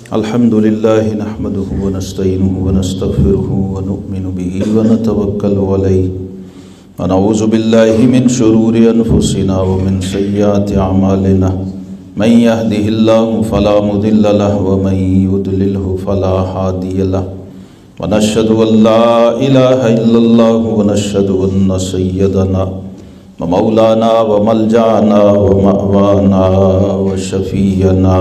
الحمد لله نحمده ونستعينه ونستغفره ونؤمن به ونتوكل عليه ونعوذ بالله من شرور أنفسنا ومن سيئات أعمالنا من يهده الله فلا مضل له ومن يضلله فلا هادي له ونشهد أن لا إله إلا الله ونشهد أن سيدنا ومولانا وملجأنا ومأوانا وشفيعنا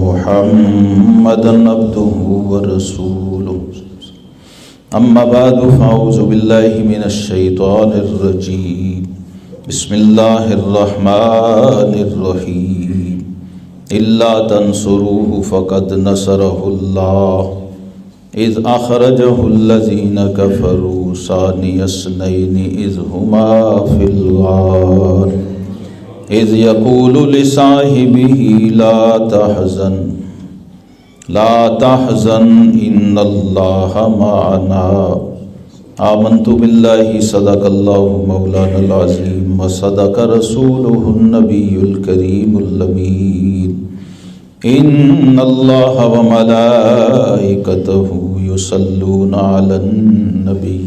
محمدا عبده ورسوله أما بعد فأعوذ بالله من الشيطان الرجيم بسم الله الرحمن الرحيم إلا تنصروه فقد نصره الله إذ أخرجه الذين كفروا ثاني اثنين إذ هما في الغار إذ يقول لصاحبه لا تحزن إن الله معنا آمنت بالله صدق الله مولانا العظيم وصدق رسوله النبي الكريم الأمين إن الله وملائكته يصلون على النبي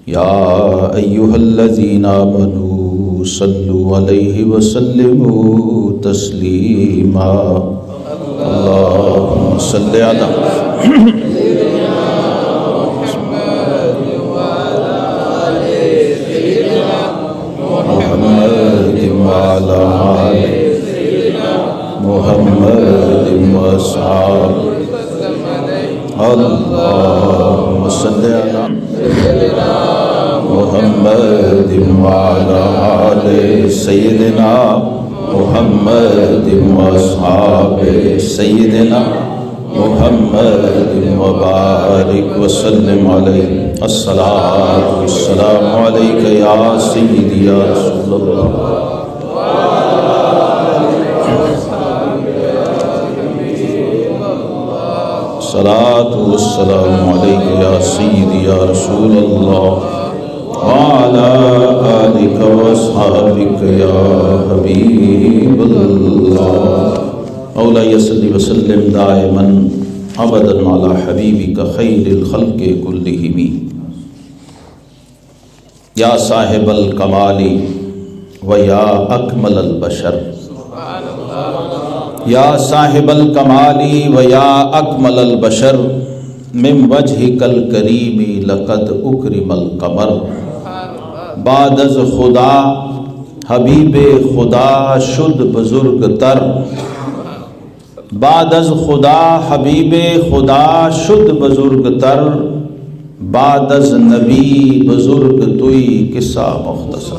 يا أيها الذين آمنوا صلوا عليه وسلموا تسليما اللهم صل على محمد وعلى آله محمد وأصحابه اللهم صل على محمد وعلى آل سيدنا محمد وأصحابه سيدنا محمد وبارك وسلم عليه الصلاة والسلام عليك يا سيدي يا رسول الله الصلاة والسلام عليك يا سيدي يا رسول الله وعلى آلك وأصحابك يا حبيب الله مولاي صل وسلم دائما أبدا على حبيبك خير الخلق كلهم يا صاحب الكمال ويا أكمل البشر یا صاحب الکمال و یا اکمل البشر من وجهک الکریم لقد اکرم القمر بعد از خدا حبیب خدا شد بزرگ تر بعد از خدا حبیب خدا شد بزرگ تر بعد از نبی بزرگ توی قصہ مختصر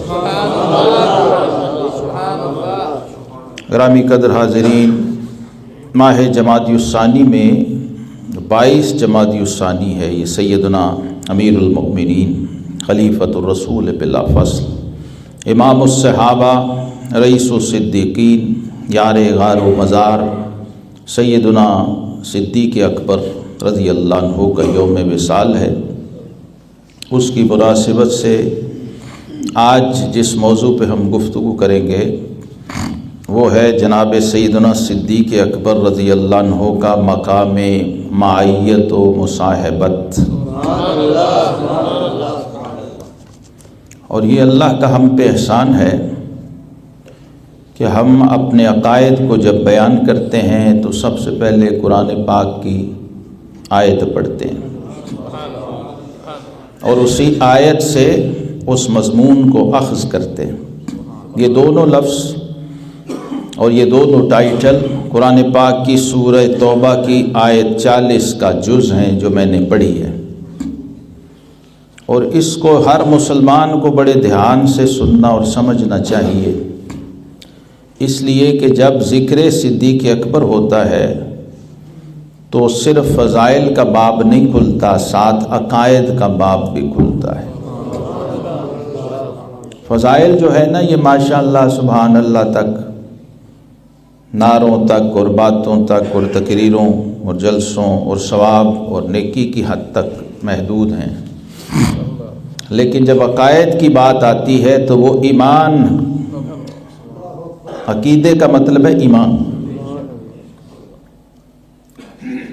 گرامی قدر حاضرین، ماہ جمادی الثانی میں 22 جمادی الثانی ہے۔ یہ سیدنا امیر المؤمنین خلیفۃ الرسول بلا فصل امام الصحابہ رئیس الصدیقین یار غار و مزار سیدنا صدیق اکبر رضی اللہ عنہ کا یوم وصال ہے۔ اس کی مناسبت سے آج جس موضوع پہ ہم گفتگو کریں گے وہ ہے جناب سیدنا صدیق اکبر رضی اللہ عنہ کا مقام معیت و مصاحبت۔ اور یہ اللہ کا ہم پہ احسان ہے کہ ہم اپنے عقائد کو جب بیان کرتے ہیں تو سب سے پہلے قرآن پاک کی آیت پڑھتے ہیں اور اسی آیت سے اس مضمون کو اخذ کرتے ہیں۔ یہ دونوں لفظ اور یہ دونوں ٹائٹل قرآن پاک کی سورہ توبہ کی آیت 40 کا جز ہیں جو میں نے پڑھی ہے، اور اس کو ہر مسلمان کو بڑے دھیان سے سننا اور سمجھنا چاہیے، اس لیے کہ جب ذکر صدیق اکبر ہوتا ہے تو صرف فضائل کا باب نہیں کھلتا، ساتھ عقائد کا باب بھی کھلتا ہے۔ فضائل جو ہے نا، یہ ماشاءاللہ سبحان اللہ تک، نعروں تک اور باتوں تک اور تقریروں اور جلسوں اور ثواب اور نیکی کی حد تک محدود ہیں، لیکن جب عقائد کی بات آتی ہے تو وہ ایمان، عقیدے کا مطلب ہے ایمان،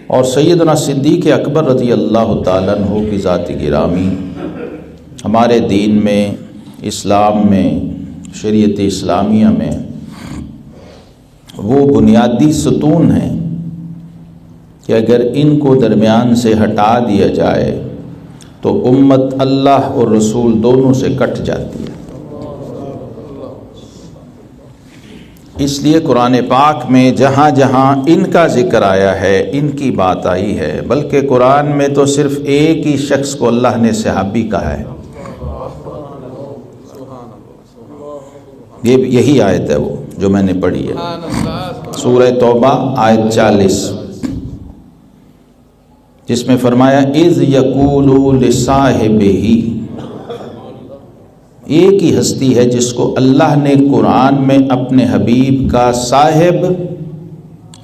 اور سیدنا صدیق اکبر رضی اللہ تعالیٰ عنہ کی ذات گرامی ہمارے دین میں، اسلام میں، شریعت اسلامیہ میں وہ بنیادی ستون ہیں کہ اگر ان کو درمیان سے ہٹا دیا جائے تو امت اللہ اور رسول دونوں سے کٹ جاتی ہے۔ اس لیے قرآن پاک میں جہاں جہاں ان کا ذکر آیا ہے، ان کی بات آئی ہے، بلکہ قرآن میں تو صرف ایک ہی شخص کو اللہ نے صحابی کہا ہے۔ یہی آیت ہے وہ جو میں نے پڑھی ہے، سورہ توبہ آیت 40، جس میں فرمایا اذ یقول لصاحبہ۔ ایک ہی ہستی ہے جس کو اللہ نے قرآن میں اپنے حبیب کا صاحب،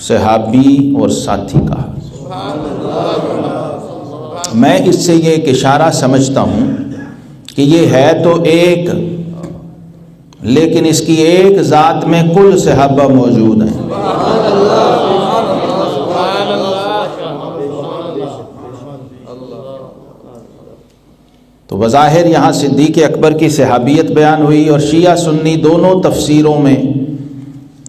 صحابی اور ساتھی کہا۔ میں اس سے یہ ایک اشارہ سمجھتا ہوں کہ یہ ہے تو ایک، لیکن اس کی ایک ذات میں کل صحابہ موجود ہیں۔ تو بظاہر یہاں صدیق اکبر کی صحابیت بیان ہوئی، اور شیعہ سنی دونوں تفسیروں میں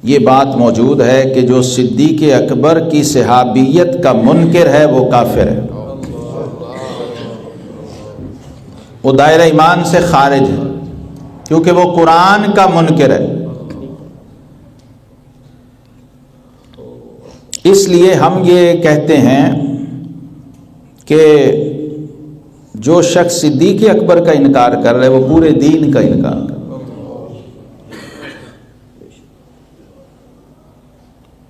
یہ بات موجود ہے کہ جو صدیق اکبر کی صحابیت کا منکر ہے وہ کافر ہے، وہ دائرہ ایمان سے خارج ہے، کیونکہ وہ قرآن کا منکر ہے۔ اس لیے ہم یہ کہتے ہیں کہ جو شخص صدیق اکبر کا انکار کر رہا ہے وہ پورے دین کا انکار کر رہا ہے۔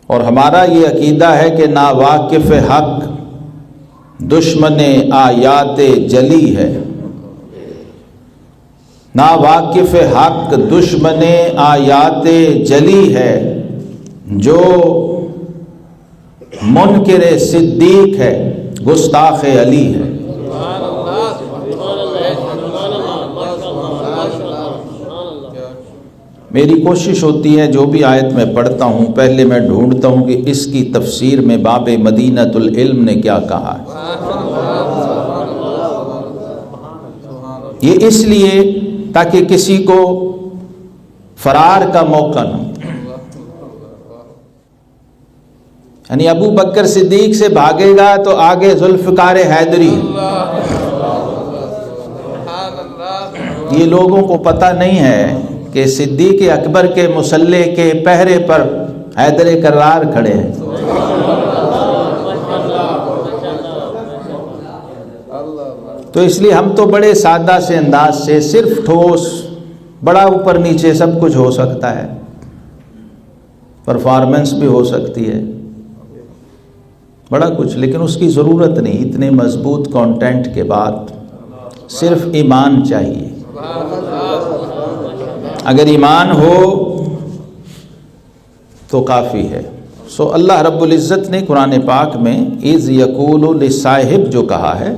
اور ہمارا یہ عقیدہ ہے کہ ناواقف حق دشمن آیات جلی ہے، ناواقف حق دشمن آیات جلی ہے، جو منکر صدیق ہے، گستاخ علی ہے۔ میری کوشش ہوتی ہے جو بھی آیت میں پڑھتا ہوں پہلے میں ڈھونڈتا ہوں کہ اس کی تفسیر میں باب مدینۃ العلم نے کیا کہا ہے۔ یہ اس لیے تاکہ کسی کو فرار کا موقع نہ، یعنی ابو بکر صدیق سے بھاگے گا تو آگے ذوالفقار حیدری۔ یہ لوگوں کو پتہ نہیں ہے کہ صدیق اکبر کے مسلح کے پہرے پر حیدر کرار کھڑے ہیں۔ تو اس لیے ہم تو بڑے سادہ سے انداز سے صرف ٹھوس، بڑا اوپر نیچے سب کچھ ہو سکتا ہے، پرفارمنس بھی ہو سکتی ہے، بڑا کچھ، لیکن اس کی ضرورت نہیں۔ اتنے مضبوط کانٹینٹ کے بعد صرف ایمان چاہیے۔ اگر ایمان ہو تو کافی ہے۔ سو اللہ رب العزت نے قرآن پاک میں اذ یقول لصاحب جو کہا ہے،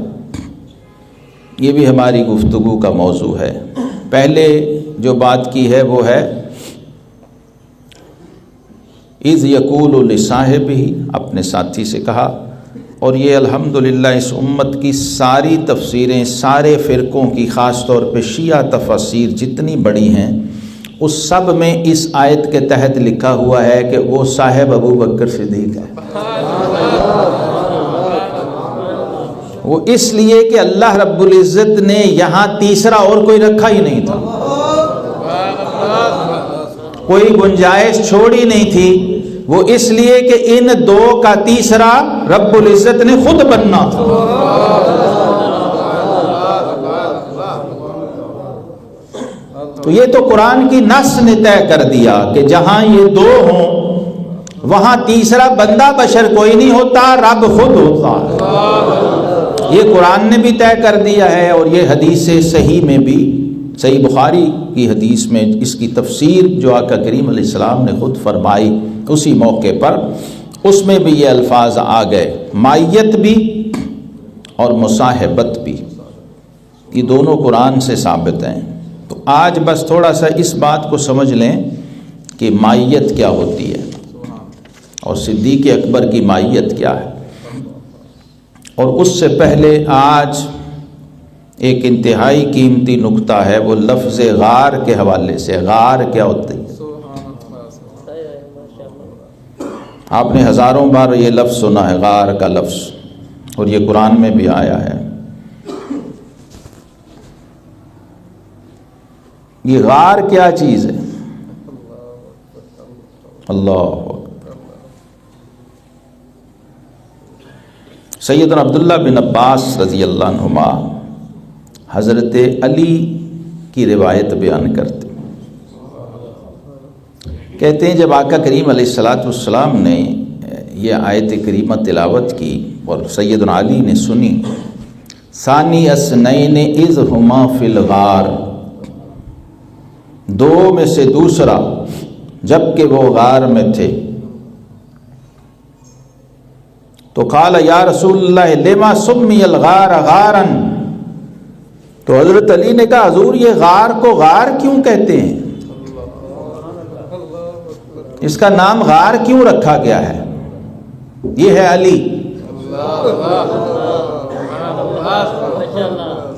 یہ بھی ہماری گفتگو کا موضوع ہے۔ پہلے جو بات کی ہے وہ ہے اذ یقول لصاحب، ہی اپنے ساتھی سے کہا، اور یہ الحمدللہ اس امت کی ساری تفسیریں، سارے فرقوں کی، خاص طور پہ شیعہ تفاسیر جتنی بڑی ہیں، اس سب میں اس آیت کے تحت لکھا ہوا ہے کہ وہ صاحب ابو بکر صدیق ہے۔ وہ اس لیے کہ اللہ رب العزت نے یہاں تیسرا اور کوئی رکھا ہی نہیں تھا، کوئی گنجائش چھوڑی نہیں تھی، وہ اس لیے کہ ان دو کا تیسرا رب العزت نے خود بننا تھا۔ تو یہ تو قرآن کی نص نے طے کر دیا کہ جہاں یہ دو ہوں وہاں تیسرا بندہ بشر کوئی نہیں ہوتا، رب خود ہوتا ہے۔ یہ قرآن نے بھی طے کر دیا ہے، اور یہ حدیث صحیح میں بھی، صحیح بخاری کی حدیث میں اس کی تفسیر جو آقا کریم علیہ السلام نے خود فرمائی اسی موقع پر، اس میں بھی یہ الفاظ آ گئے، مائیت بھی اور مصاحبت بھی، یہ دونوں قرآن سے ثابت ہیں۔ تو آج بس تھوڑا سا اس بات کو سمجھ لیں کہ مائیت کیا ہوتی ہے اور صدیق اکبر کی مائیت کیا ہے۔ اور اس سے پہلے آج ایک انتہائی قیمتی نکتہ ہے، وہ لفظ غار کے حوالے سے۔ غار کیا ہوتی ہے؟ آپ نے ہزاروں بار یہ لفظ سنا ہے، غار کا لفظ، اور یہ قرآن میں بھی آیا ہے۔ یہ غار کیا چیز ہے؟ اللہ سیدنا عبداللہ بن عباس رضی اللہ عنہما حضرت علی کی روایت بیان کرتے، کہتے ہیں جب آقا کریم علیہ الصلاۃ والسلام نے یہ آیت کریمہ تلاوت کی اور سیدنا علی نے سنی، ثانی اثنین اذ ہما فی الغار، دو میں سے دوسرا جب کہ وہ غار میں تھے، تو قال یا رسول اللہ لما سمی الغار غارا، تو حضرت علی نے کہا حضور یہ غار کو غار کیوں کہتے ہیں؟ اس کا نام غار کیوں رکھا گیا ہے؟ یہ ہے علی،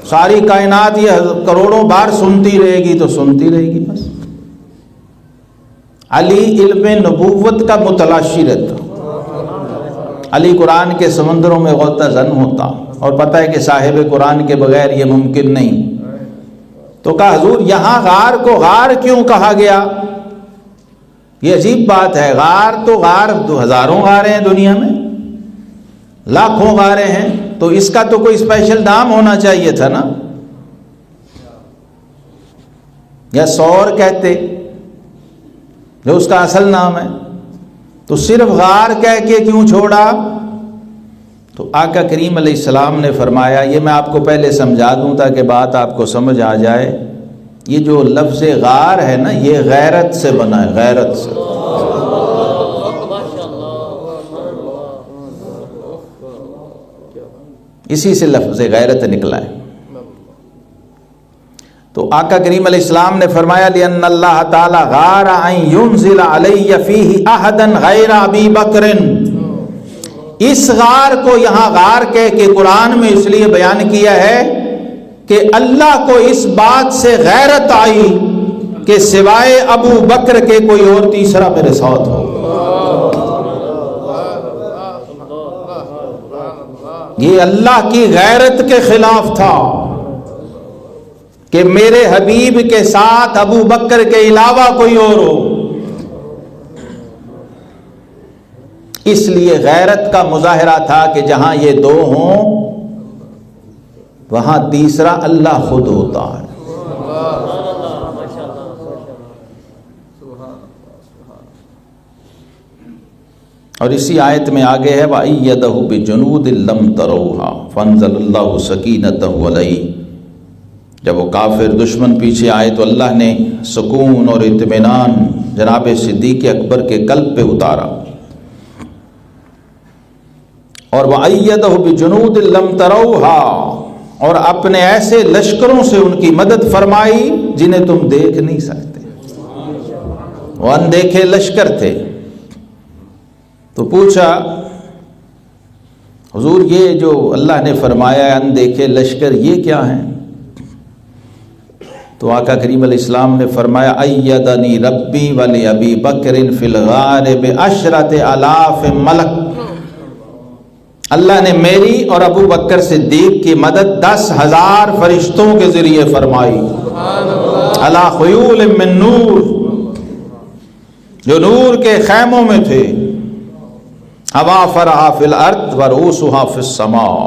ساری کائنات یہ کروڑوں بار سنتی رہے گی تو سنتی رہے گی بس۔ علی علم نبوت کا متلاشی رہتا، علی قرآن کے سمندروں میں غوطہ زن ہوتا، اور پتہ ہے کہ صاحب قرآن کے بغیر یہ ممکن نہیں۔ تو کہا حضور یہاں غار کو غار کیوں کہا گیا؟ یہ عجیب بات ہے، غار تو غار ہزاروں غاریں ہیں دنیا میں، لاکھوں غاریں ہیں، تو اس کا تو کوئی اسپیشل نام ہونا چاہیے تھا نا، یا سور کہتے جو اس کا اصل نام ہے، تو صرف غار کہہ کے کیوں چھوڑا؟ تو آقا کریم علیہ السلام نے فرمایا، یہ میں آپ کو پہلے سمجھا دوں تاکہ بات آپ کو سمجھ آ جائے، یہ جو لفظ غار ہے نا یہ غیرت سے بنا ہے، غیرت سے۔ اسی سے لفظ غیرت نکلا ہے۔ تو آقا کریم علیہ السلام نے فرمایا لِأَنَّ اللَّهَ تَعَالَى غَارَ أَن يُنزِلَ عَلَيَّ فِيهِ أَحَدًا غَيْرَ أَبِي بَكْرٍ، اس غار کو یہاں غار کہہ کے قرآن میں اس لیے بیان کیا ہے کہ اللہ کو اس بات سے غیرت آئی کہ سوائے ابو بکر کے کوئی اور تیسرا میرے ساتھ ہو۔ یہ اللہ کی غیرت کے خلاف تھا کہ میرے حبیب کے ساتھ ابو بکر کے علاوہ کوئی اور ہو، اس لیے غیرت کا مظاہرہ تھا کہ جہاں یہ دو ہوں وہاں تیسرا اللہ خود ہوتا ہے۔ اور اسی آیت میں آگے ہے وَأَيَّدَهُ بِجُنُودٍ لَمْ تَرَوْهَا فَأَنزَلَ اللَّهُ سَكِينَتَهُ عَلَيْهِ، جب وہ کافر دشمن پیچھے آئے تو اللہ نے سکون اور اطمینان جناب صدیق اکبر کے قلب پہ اتارا۔ اور وَأَيَّدَهُ بِجُنُودٍ لَمْ تَرَوْهَا، اور اپنے ایسے لشکروں سے ان کی مدد فرمائی جنہیں تم دیکھ نہیں سکتے، وہ اندیکھے لشکر تھے۔ تو پوچھا حضور یہ جو اللہ نے فرمایا ہے اندیکھے لشکر یہ کیا ہیں؟ تو آقا کریم علیہ السلام نے فرمایا ایدنی ربی ولی ابی بکر فی الغار بعشرۃ آلاف ملک، اللہ نے میری اور ابو بکر صدیق کی مدد 10,000 فرشتوں کے ذریعے فرمائی، علی خیول من نور، جو نور کے خیموں میں تھے، حوافرھا فی الارض ورؤوسھا فی السماء،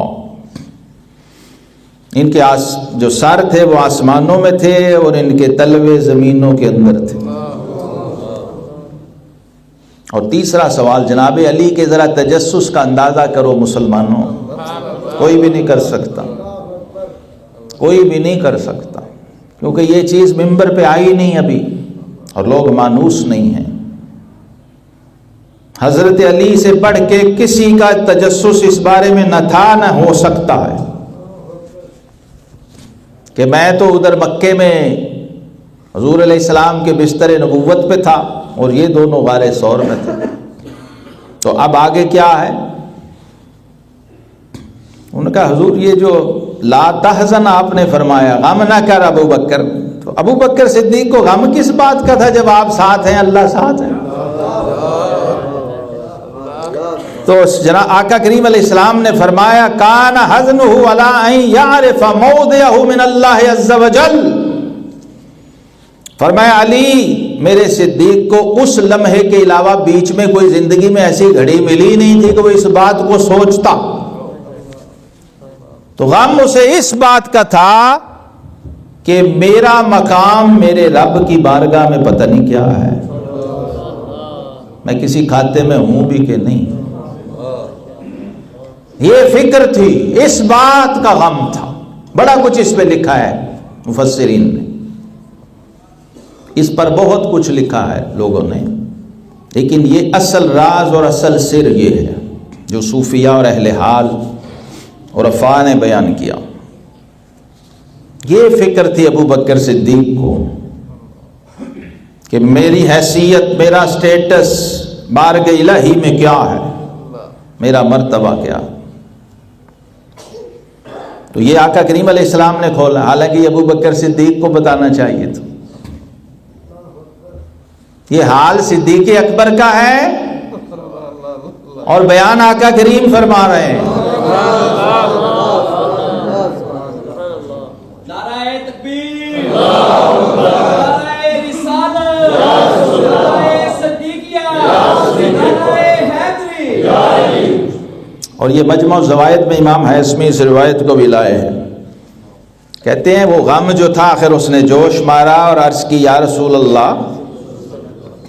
ان کے جو سر تھے وہ آسمانوں میں تھے اور ان کے تلوے زمینوں کے اندر تھے۔ اور تیسرا سوال جناب علی کے ذرا تجسس کا اندازہ کرو مسلمانوں، کوئی بھی نہیں کر سکتا، کوئی بھی نہیں کر سکتا، کیونکہ یہ چیز منبر پہ آئی نہیں ابھی اور لوگ مانوس نہیں ہیں۔ حضرت علی سے بڑھ کے کسی کا تجسس اس بارے میں نہ تھا نہ ہو سکتا ہے کہ میں تو ادھر مکے میں حضور علیہ السلام کے بستر نبوت پہ تھا اور یہ دونوں غار ثور میں تھے، تو اب آگے کیا ہے؟ انہوں نے کہا حضور یہ جو لا تحزن آپ نے فرمایا، غم نہ کر ابو بکر، تو ابو بکر صدیق کو غم کس بات کا تھا جب آپ ساتھ ہیں، اللہ ساتھ ہے؟ تو جناب آقا کریم علیہ السلام نے فرمایا کان حزنہ علی ان یعرف موضعہ من اللہ عز وجل، فرمایا علی میرے صدیق کو اس لمحے کے علاوہ بیچ میں کوئی زندگی میں ایسی گھڑی ملی نہیں تھی کہ وہ اس بات کو سوچتا، تو غم اسے اس بات کا تھا کہ میرا مقام میرے رب کی بارگاہ میں پتہ نہیں کیا ہے، میں کسی کھاتے میں ہوں بھی کہ نہیں، یہ فکر تھی، اس بات کا غم تھا۔ بڑا کچھ اس پہ لکھا ہے مفسرین نے، اس پر بہت کچھ لکھا ہے لوگوں نے، لیکن یہ اصل راز اور اصل سر یہ ہے جو صوفیاء اور اہل حال اور عرفاء نے بیان کیا۔ یہ فکر تھی ابو بکر صدیق کو کہ میری حیثیت، میرا سٹیٹس بارگاہ الہی میں کیا ہے، میرا مرتبہ کیا۔ تو یہ آقا کریم علیہ السلام نے کھولا، حالانکہ ابو بکر صدیق کو بتانا چاہیے تھا۔ یہ حال صدیق اکبر کا ہے اور بیان آقا کریم فرما رہے ہیں۔ نعرہ تکبیر، نعرہ رسالت، نعرہ صدیقیہ، نعرہ حیدری۔ اور یہ مجمع الزوائد میں امام حیثمی اس روایت کو بھی لائے ہیں، کہتے ہیں وہ غم جو تھا آخر اس نے جوش مارا اور عرض کی یا رسول اللہ،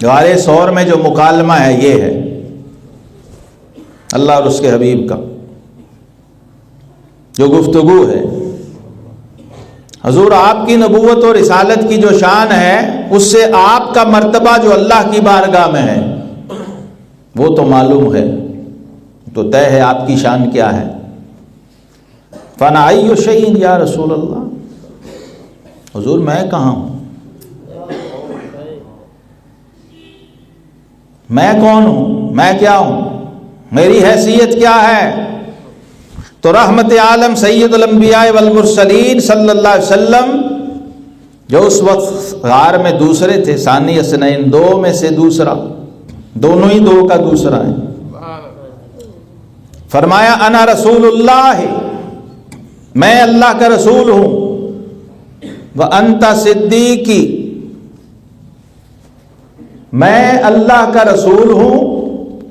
غار ثور میں جو مکالمہ ہے یہ ہے اللہ اور اس کے حبیب کا، جو گفتگو ہے، حضور آپ کی نبوت اور رسالت کی جو شان ہے اس سے آپ کا مرتبہ جو اللہ کی بارگاہ میں ہے وہ تو معلوم ہے، تو طے ہے آپ کی شان کیا ہے۔ فَنَعَيُّ شَيْءٍ یا رسول اللہ، حضور میں کہاں ہوں، میں کون ہوں، میں کیا ہوں، میری حیثیت کیا ہے؟ تو رحمت عالم سید الانبیاء والمرسلین صلی اللہ علیہ وسلم جو اس وقت غار میں دوسرے تھے، ثانی اثنین، دو میں سے دوسرا، دونوں ہی دو کا دوسرا ہے، فرمایا انا رسول اللہ، میں اللہ کا رسول ہوں، وانت صدیقی، میں اللہ کا رسول ہوں،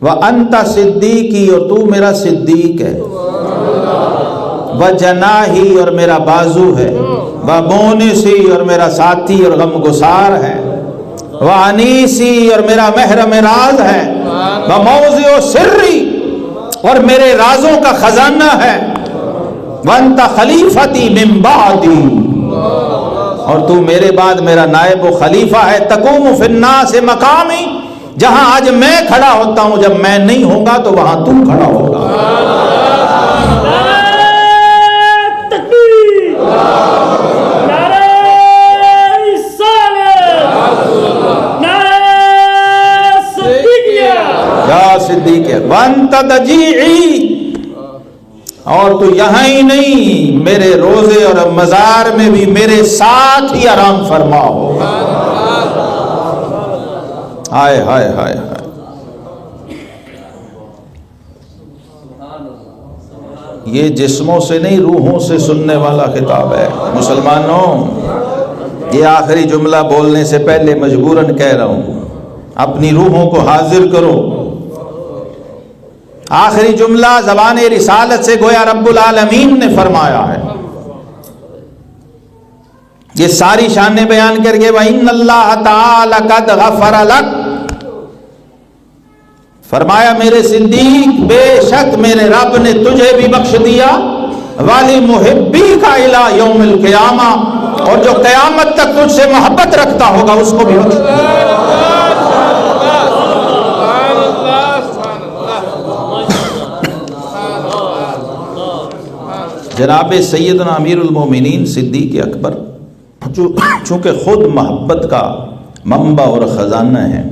وانت صدیقی، اور تو میرا صدیق ہے، وجناحی، اور میرا بازو ہے، ومونسی، اور میرا ساتھی اور غمگسار ہے، وانیسی، اور میرا محرم راز ہے، وموضع سری، اور میرے رازوں کا خزانہ ہے، وانت خلیفتی من بعدی، اور تو میرے بعد میرا نائب و خلیفہ ہے، تقوم فی الناس مقامی، جہاں آج میں کھڑا ہوتا ہوں جب میں نہیں ہوں گا تو وہاں تم کھڑا ہوگا۔ صدیق ہے، وانت دجیعی، اور تو یہاں ہی نہیں، میرے روزے اور مزار میں بھی میرے ساتھ ہی آرام فرما ہو۔ ہائے ہائے ہائے ہائے، یہ جسموں سے نہیں روحوں سے سننے والا خطاب ہے۔ مسلمانوں، یہ آخری جملہ بولنے سے پہلے مجبوراً کہہ رہا ہوں، اپنی روحوں کو حاضر کرو۔ آخری جملہ زبان رسالت سے گویا رب العالمین نے فرمایا ہے۔ یہ ساری شانیں بیان کر کے وَإِنَّ اللَّهَ تَعَالَى قَدْ غَفَرَ لَكَ، فرمایا میرے صدیق بے شک میرے رب نے تجھے بھی بخش دیا، وَلِمُحِبِّكَ إِلَى يَوْمِ الْقِيَامَةِ، اور جو قیامت تک تجھ سے محبت رکھتا ہوگا اس کو بھی بخش دیا۔ جناب سیدنا امیر المومنین صدیق اکبر جو چونکہ خود محبت کا منبع اور خزانہ ہے،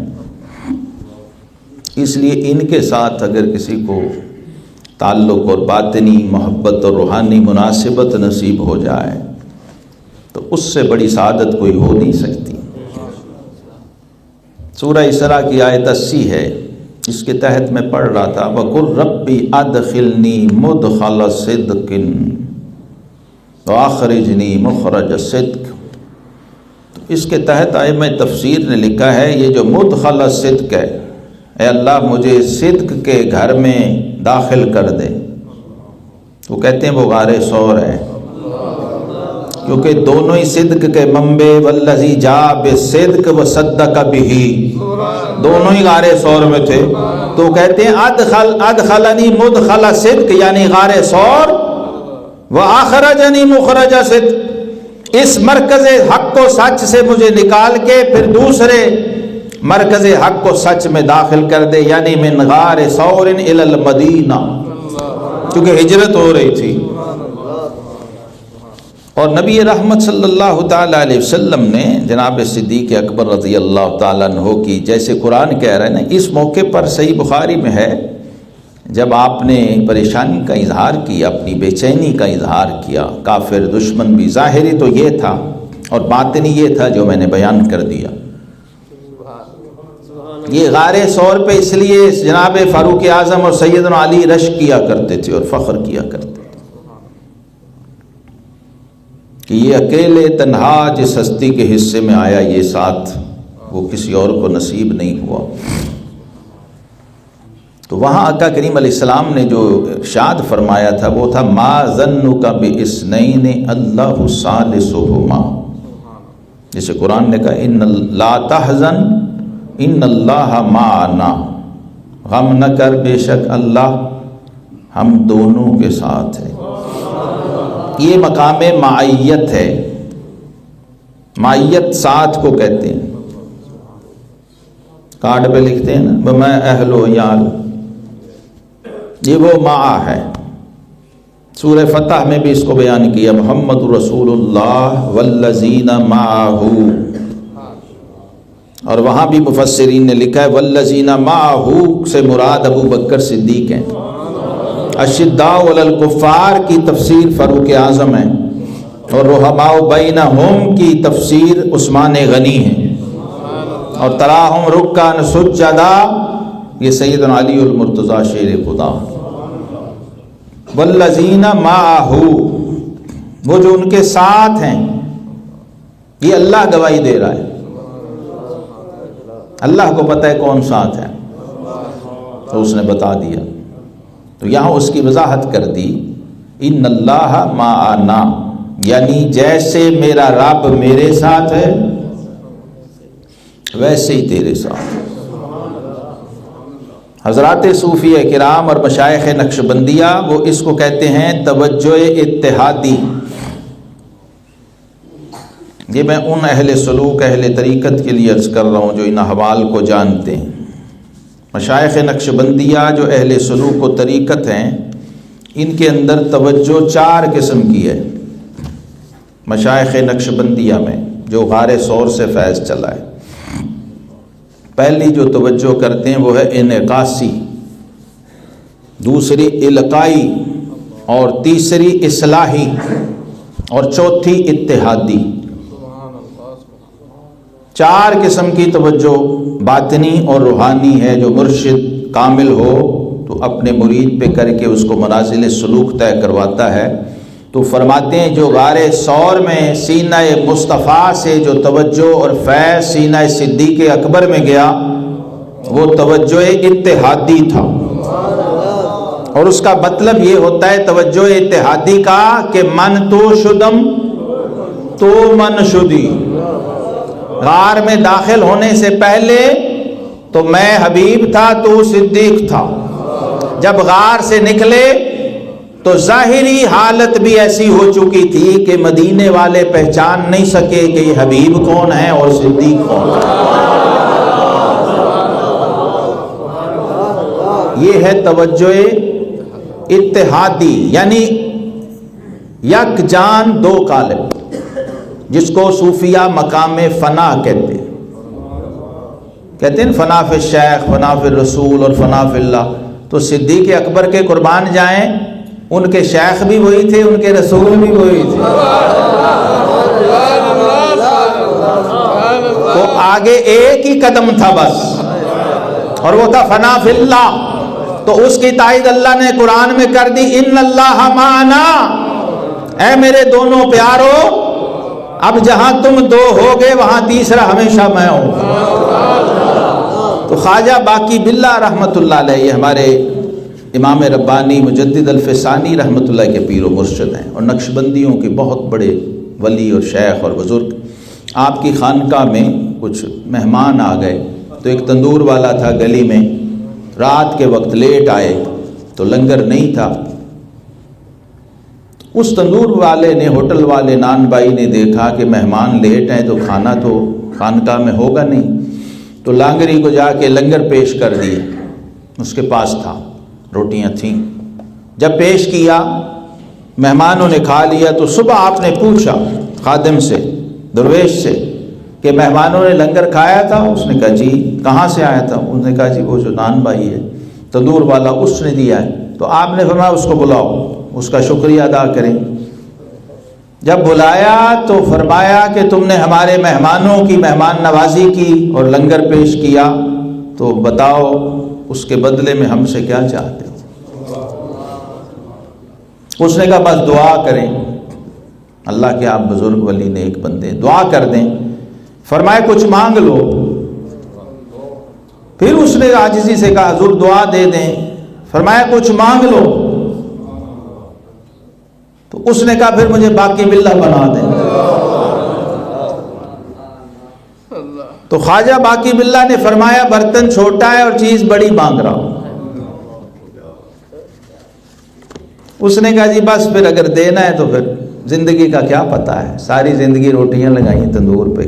اس لیے ان کے ساتھ اگر کسی کو تعلق اور باطنی محبت اور روحانی مناسبت نصیب ہو جائے تو اس سے بڑی سعادت کوئی ہو نہیں سکتی۔ سورہ اسراء کی آیت 80 ہے، اس کے تحت میں پڑھ رہا تھا وَقُلْ رَبِّ أَدْخِلْنِي مُدْخَلَ صِدْقٍ وَأَخْرِجْنِي مُخْرَجَ صِدْقٍ۔ تو اس کے تحت ائمہ تفسیر نے لکھا ہے یہ جو مدخل صدق ہے، اے اللہ مجھے صدق کے گھر میں داخل کر دے۔ وہ کہتے ہیں وہ غار ثور ہے، کیونکہ دونوں ہی صدق کے منبع والذی جاء بالصدق وصدق بہ، دونوں ہی غار ثور میں تھے۔ تو کہتے ہیں ادخلنی مدخل صدق یعنی غار ثور، واخرجنی مخرج صدق، اس مرکز حق و سچ سے مجھے نکال کے پھر دوسرے مرکز حق کو سچ میں داخل کر دے، یعنی من غار ثور الی المدینہ، کیونکہ ہجرت ہو رہی تھی۔ اور نبی رحمت صلی اللہ تعالیٰ علیہ وسلم نے جناب صدیق اکبر رضی اللہ تعالیٰ عنہ کی، جیسے قرآن کہہ رہے ہیں نا، اس موقع پر صحیح بخاری میں ہے جب آپ نے پریشانی کا اظہار کیا، اپنی بے چینی کا اظہار کیا، کافر دشمن بھی، ظاہری تو یہ تھا اور باطنی یہ تھا جو میں نے بیان کر دیا۔ یہ غار ثور پہ اس لیے جناب فاروق اعظم اور سیدنا علی رشک کیا کرتے تھے اور فخر کیا کرتے تھے کہ یہ اکیلے تنہا جس ہستی کے حصے میں آیا یہ ساتھ وہ کسی اور کو نصیب نہیں ہوا۔ تو وہاں آقا کریم علیہ السلام نے جو ارشاد فرمایا تھا وہ تھا ما ظنک باثنین اللہ ثالثہما، جسے قرآن نے کہا ان لا تحزن ان اللہ معنا، غم نہ کر بے شک اللہ ہم دونوں کے ساتھ ہے۔ یہ مقام معیت ہے، معیت ساتھ کو کہتے ہیں، کارڈ پہ لکھتے ہیں نا میں اہل و عیال، یہ وہ معا ہے۔ سورہ فتح میں بھی اس کو بیان کیا محمد رسول اللہ والذین معہ، اور وہاں بھی مفسرین نے لکھا ہے والذین معہ سے مراد ابو بکر صدیق ہیں۔ اشداء علی الکفار کی تفسیر فاروق اعظم ہے، اور رحماء بینہم کی تفسیر عثمان غنی ہے، اور تراہم رکعا سجدا یہ سیدنا علی المرتضی شیر خدا۔ والذین معہ وہ جو ان کے ساتھ ہیں، یہ اللہ گواہی دے رہا ہے، اللہ کو پتہ ہے کون ساتھ ہے تو اس نے بتا دیا۔ تو یہاں اس کی وضاحت کر دی ان اللہ معنا، یعنی جیسے میرا رب میرے ساتھ ہے ویسے ہی تیرے ساتھ۔ حضرات صوفیہ کرام اور مشائخ نقشبندیہ وہ اس کو کہتے ہیں توجہ اتحادی۔ یہ میں ان اہل سلوک اہل طریقت کے لیے عرض کر رہا ہوں جو ان احوال کو جانتے ہیں۔ مشائخ نقشبندیہ جو اہل سلوک و طریقت ہیں ان کے اندر توجہ 4 قسم کی ہے۔ مشائخ نقشبندیہ میں جو غار ثور سے فیض چلا ہے، پہلی جو توجہ کرتے ہیں وہ ہے انعکاسی، دوسری القائی، اور تیسری اصلاحی، اور چوتھی اتحادی۔ 4 قسم کی توجہ باطنی اور روحانی ہے جو مرشد کامل ہو تو اپنے مرید پہ کر کے اس کو منازل سلوک طے کرواتا ہے۔ تو فرماتے ہیں جو غار ثور میں سینہ مصطفیٰ سے جو توجہ اور فیض سینہ صدیق اکبر میں گیا وہ توجہ اتحادی تھا، اور اس کا مطلب یہ ہوتا ہے توجہ اتحادی کا کہ من تو شدم تو من شدی۔ غار میں داخل ہونے سے پہلے تو میں حبیب تھا تو صدیق تھا، جب غار سے نکلے تو ظاہری حالت بھی ایسی ہو چکی تھی کہ مدینے والے پہچان نہیں سکے کہ یہ حبیب کون ہے اور صدیق کون ہے۔ یہ ہے توجہ اتحادی، یعنی یک جان دو قالب، جس کو صوفیہ مقام فنا کہتے ہیں فنا فی الشیخ، فنا فی الرسول اور فنا فی اللہ۔ تو صدیق اکبر کے قربان جائیں، ان کے شیخ بھی وہی تھے، ان کے رسول بھی وہی تھے، تو آگے ایک ہی قدم تھا بس، اور وہ تھا فنا فی اللہ۔ تو اس کی تائید اللہ نے قرآن میں کر دی، ان اللہ معنا، اے میرے دونوں پیارو، اب جہاں تم دو ہوگے وہاں تیسرا ہمیشہ میں ہوں۔ تو خواجہ باقی باللہ رحمۃ اللہ علیہ، یہ ہمارے امام ربانی مجدد الفسانی رحمۃ اللہ کے پیر و مرشد ہیں، اور نقشبندیوں کے بہت بڑے ولی اور شیخ اور بزرگ۔ آپ کی خانقاہ میں کچھ مہمان آ گئے، تو ایک تندور والا تھا گلی میں، رات کے وقت لیٹ آئے تو لنگر نہیں تھا۔ اس تندور والے نے، ہوٹل والے نان بھائی نے دیکھا کہ مہمان لیٹ ہیں تو کھانا تو خانقاہ میں ہوگا نہیں، تو لانگری کو جا کے لنگر پیش کر دیے، اس کے پاس تھا، روٹیاں تھیں۔ جب پیش کیا مہمانوں نے کھا لیا، تو صبح آپ نے پوچھا خادم سے، درویش سے، کہ مہمانوں نے لنگر کھایا تھا؟ اس نے کہا جی۔ کہاں سے آیا تھا؟ اس نے کہا جی وہ جو نان بھائی ہے تندور والا اس نے دیا ہے۔ تو آپ نے فرمایا اس کو بلاؤ، اس کا شکریہ ادا کریں۔ جب بلایا تو فرمایا کہ تم نے ہمارے مہمانوں کی مہمان نوازی کی اور لنگر پیش کیا، تو بتاؤ اس کے بدلے میں ہم سے کیا چاہتے ہو؟ اس نے کہا بس دعا کریں، اللہ کے آپ بزرگ ولی نیک بندے، دعا کر دیں۔ فرمایا کچھ مانگ لو۔ پھر اس نے عاجزی سے کہا حضور دعا دے دیں۔ فرمایا کچھ مانگ لو۔ تو اس نے کہا پھر مجھے باقی باللہ بنا دیں۔ تو خواجہ باقی باللہ نے فرمایا برتن چھوٹا ہے اور چیز بڑی مانگ رہا ہوں۔ اس نے کہا جی بس پھر اگر دینا ہے تو پھر زندگی کا کیا پتہ ہے، ساری زندگی روٹیاں لگائیں تندور پہ،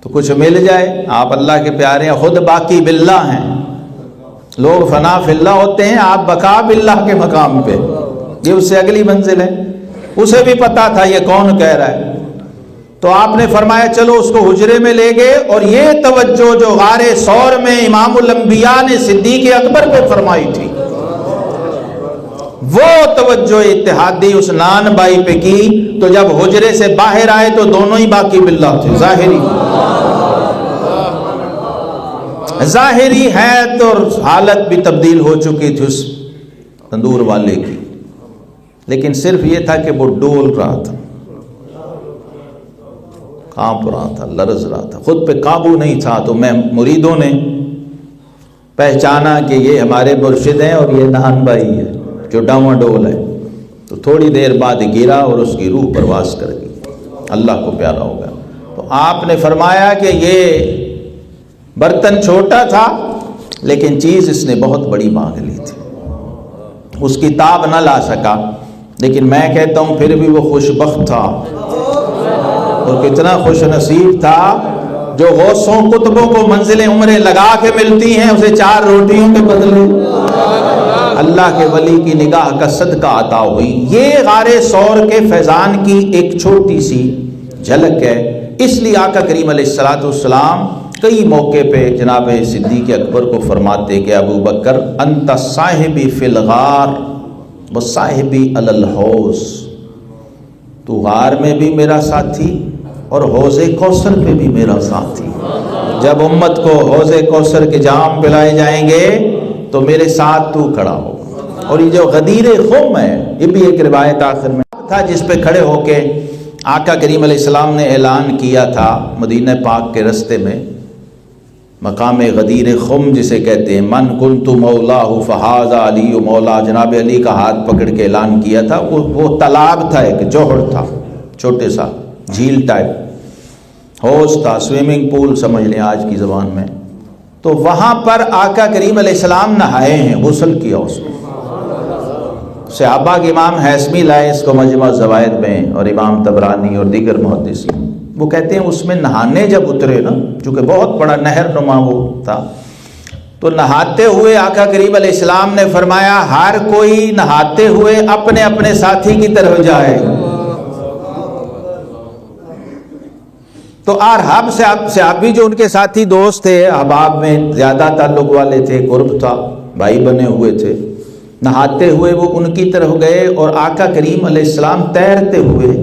تو کچھ مل جائے۔ آپ اللہ کے پیارے ہیں، خود باقی باللہ ہیں، لوگ فنا فی اللہ ہوتے ہیں، آپ بقا باللہ کے مقام پہ، یہ اس سے اگلی منزل ہے۔ اسے بھی پتا تھا یہ کون کہہ رہا ہے، تو آپ نے فرمایا چلو اس کو حجرے میں لے گئے، اور یہ توجہ جو غار ثور میں امام الانبیاء نے صدیق اکبر پہ فرمائی تھی، وہ توجہ اتحادی اس نان بائی پہ کی، تو جب حجرے سے باہر آئے تو دونوں ہی باقی باللہ تھے، ظاہری حیت اور حالت بھی تبدیل ہو چکی تھی اس تندور والے کی، لیکن صرف یہ تھا کہ وہ ڈول رہا تھا، کانپ رہا تھا، لرز رہا تھا، خود پہ قابو نہیں تھا۔ تو میں مریدوں نے پہچانا کہ یہ ہمارے مرشد ہیں اور یہ نان بھائی ہے جو ڈاواں ڈول ہے، تو تھوڑی دیر بعد گرا اور اس کی روح پرواز کر گئی، اللہ کو پیارا ہو گیا۔ تو آپ نے فرمایا کہ یہ برتن چھوٹا تھا لیکن چیز اس نے بہت بڑی مانگ لی تھی، اس کی تاب نہ لا سکا، لیکن میں کہتا ہوں پھر بھی وہ خوش بخت تھا، اور کتنا خوش نصیب تھا جو غوثوں قطبوں کو منزلیں عمریں لگا کے ملتی ہیں، اسے 4 روٹیوں کے بدلے اللہ کے ولی کی نگاہ کا صدقہ عطا ہوئی۔ یہ غار ثور کے فیضان کی ایک چھوٹی سی جھلک ہے۔ اس لیے آقا کریم علیہ الصلوۃ والسلام کئی موقع پہ جناب صدیق اکبر کو فرماتے کہ ابو بکر انت صاحبی فی الغار و صاحبی علی الحوض، تو غار میں بھی میرا ساتھی اور حوض کوثر پہ بھی میرا ساتھی۔ جب امت کو حوض کوثر کے جام پلائے جائیں گے تو میرے ساتھ تو کھڑا ہو۔ اور یہ جو غدیر خم ہے، یہ بھی ایک روایت آخر میں تھا جس پہ کھڑے ہو کے آقا کریم علیہ السلام نے اعلان کیا تھا مدینہ پاک کے رستے میں، مقام غدیر خم جسے کہتے ہیں، من کنت مولاہ فہذا علی مولا، جناب علی کا ہاتھ پکڑ کے اعلان کیا تھا۔ وہ تالاب تھا، ایک جوہر تھا، چھوٹے سا جھیل ٹائپ، حوض تھا، سوئمنگ پول سمجھ لیں آج کی زبان میں۔ تو وہاں پر آقا کریم علیہ السلام نہائے ہیں، غسل کیا اس میں۔ صحابہ کے امام حیثمی لائے اس کو مجمع الزوائد میں، اور امام طبرانی اور دیگر محدثین، وہ کہتے ہیں اس میں نہانے جب اترے نا، چونکہ بہت بڑا نہر نما وہ تھا، تو نہاتے ہوئے آقا کریم علیہ السلام نے فرمایا ہر کوئی نہاتے ہوئے اپنے اپنے ساتھی کی طرف جائے۔ تو ارحب صحابی جو ان کے ساتھی دوست تھے، احباب میں زیادہ تعلق والے تھے، قرب تھا، بھائی بنے ہوئے تھے، نہاتے ہوئے وہ ان کی طرف گئے اور آقا کریم علیہ السلام تیرتے ہوئے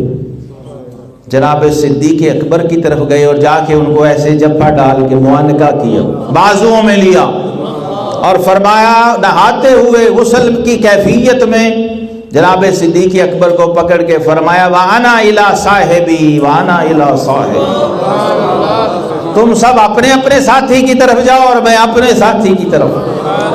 جناب صدیق اکبر کی طرف گئے اور جا کے ان کو ایسے جپا ڈال کے معانقہ کیا، بازوؤں میں لیا اور فرمایا، نہاتے ہوئے غسل کی کیفیت میں جناب صدیق اکبر کو پکڑ کے فرمایا، وَأَنَا إِلَىٰ صَاحِبِي وَأَنَا إِلَىٰ صَاحِبِي، تم سب اپنے اپنے ساتھی کی طرف جاؤ اور میں اپنے ساتھی کی طرف۔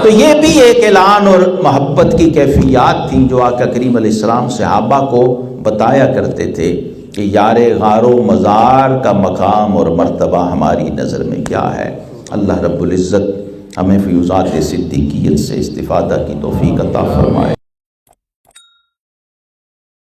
تو یہ بھی ایک اعلان اور محبت کی کیفیات تھیں جو آقا کریم علیہ السلام صحابہ کو بتایا کرتے تھے کہ یار غار و مزار کا مقام اور مرتبہ ہماری نظر میں کیا ہے۔ اللہ رب العزت ہمیں فیوزات صدیقیت سے استفادہ کی توفیق عطا فرمائے۔